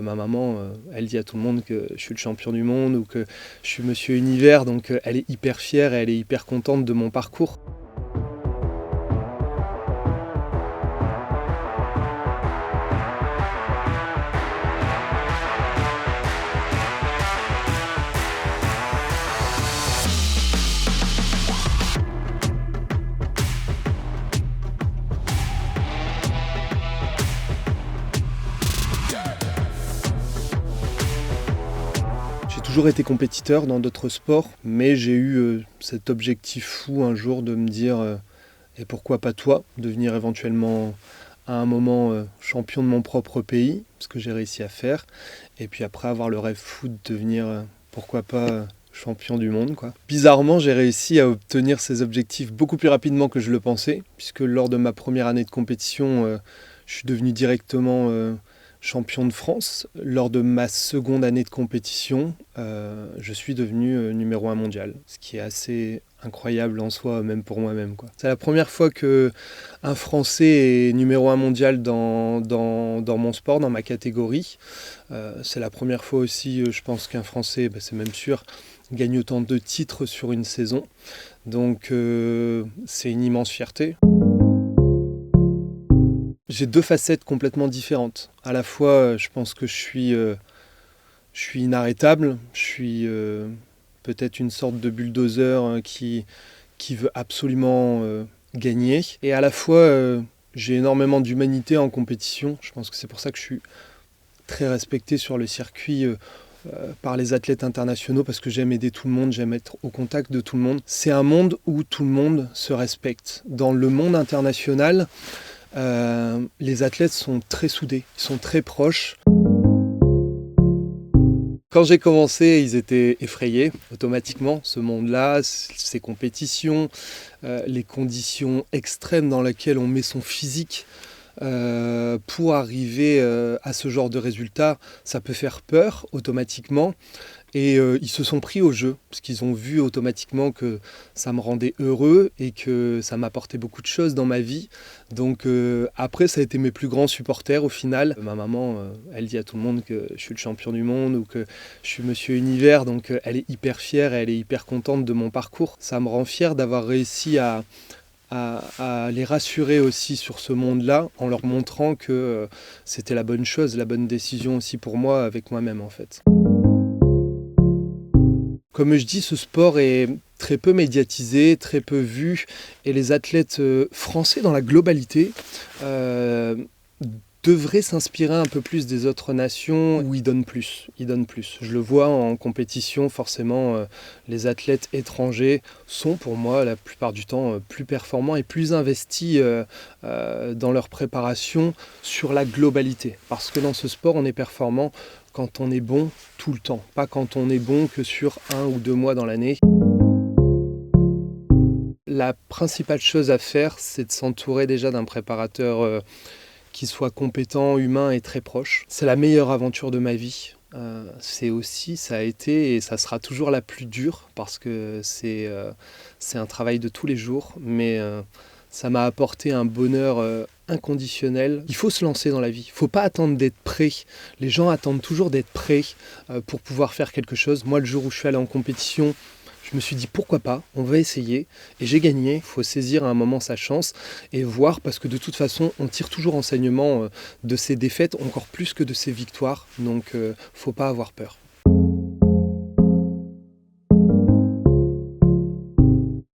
Ma maman, elle dit à tout le monde que je suis le champion du monde ou que je suis Monsieur Univers, donc elle est hyper fière et elle est hyper contente de mon parcours. J'ai toujours été compétiteur dans d'autres sports, mais j'ai eu cet objectif fou un jour de me dire et pourquoi pas toi, devenir éventuellement à un moment champion de mon propre pays, ce que j'ai réussi à faire, et puis après avoir le rêve fou de devenir pourquoi pas champion du monde, quoi. Bizarrement, j'ai réussi à obtenir ces objectifs beaucoup plus rapidement que je le pensais, puisque lors de ma première année de compétition, je suis devenu directement champion de France. Lors de ma seconde année de compétition, je suis devenu numéro 1 mondial, ce qui est assez incroyable en soi, même pour moi-même, quoi. C'est la première fois qu'un Français est numéro 1 mondial dans mon sport, dans ma catégorie. C'est la première fois aussi, je pense, qu'un Français, c'est même sûr, gagne autant de titres sur une saison. Donc c'est une immense fierté. J'ai deux facettes complètement différentes. À la fois, je pense que je suis inarrêtable, je suis peut-être une sorte de bulldozer qui veut absolument gagner. Et à la fois, j'ai énormément d'humanité en compétition. Je pense que c'est pour ça que je suis très respecté sur le circuit par les athlètes internationaux, parce que j'aime aider tout le monde, j'aime être au contact de tout le monde. C'est un monde où tout le monde se respecte. Dans le monde international, les athlètes sont très soudés, ils sont très proches. Quand j'ai commencé, ils étaient effrayés automatiquement, ce monde-là, ces compétitions, les conditions extrêmes dans lesquelles on met son physique pour arriver à ce genre de résultat, ça peut faire peur automatiquement. Et ils se sont pris au jeu, parce qu'ils ont vu automatiquement que ça me rendait heureux et que ça m'apportait beaucoup de choses dans ma vie. Donc après, ça a été mes plus grands supporters au final. Ma maman, elle dit à tout le monde que je suis le champion du monde ou que je suis Monsieur Univers, donc elle est hyper fière et elle est hyper contente de mon parcours. Ça me rend fier d'avoir réussi à les rassurer aussi sur ce monde-là, en leur montrant que c'était la bonne chose, la bonne décision aussi pour moi, avec moi-même en fait. Comme je dis, ce sport est très peu médiatisé, très peu vu, et les athlètes français dans la globalité devraient s'inspirer un peu plus des autres nations où ils donnent plus. Je le vois en compétition, forcément, les athlètes étrangers sont pour moi la plupart du temps plus performants et plus investis dans leur préparation sur la globalité. Parce que dans ce sport, on est performant quand on est bon tout le temps, pas quand on est bon que sur 1 ou 2 mois dans l'année. La principale chose à faire, c'est de s'entourer déjà d'un préparateur qui soit compétent, humain et très proche. C'est la meilleure aventure de ma vie. Ça a été et ça sera toujours la plus dure parce que c'est un travail de tous les jours, mais ça m'a apporté un bonheur inconditionnel. Il faut se lancer dans la vie, il ne faut pas attendre d'être prêt. Les gens attendent toujours d'être prêts pour pouvoir faire quelque chose. Moi, le jour où je suis allé en compétition, je me suis dit pourquoi pas, on va essayer, et j'ai gagné. Il faut saisir à un moment sa chance et voir, parce que de toute façon, on tire toujours enseignement de ses défaites, encore plus que de ses victoires, donc faut pas avoir peur.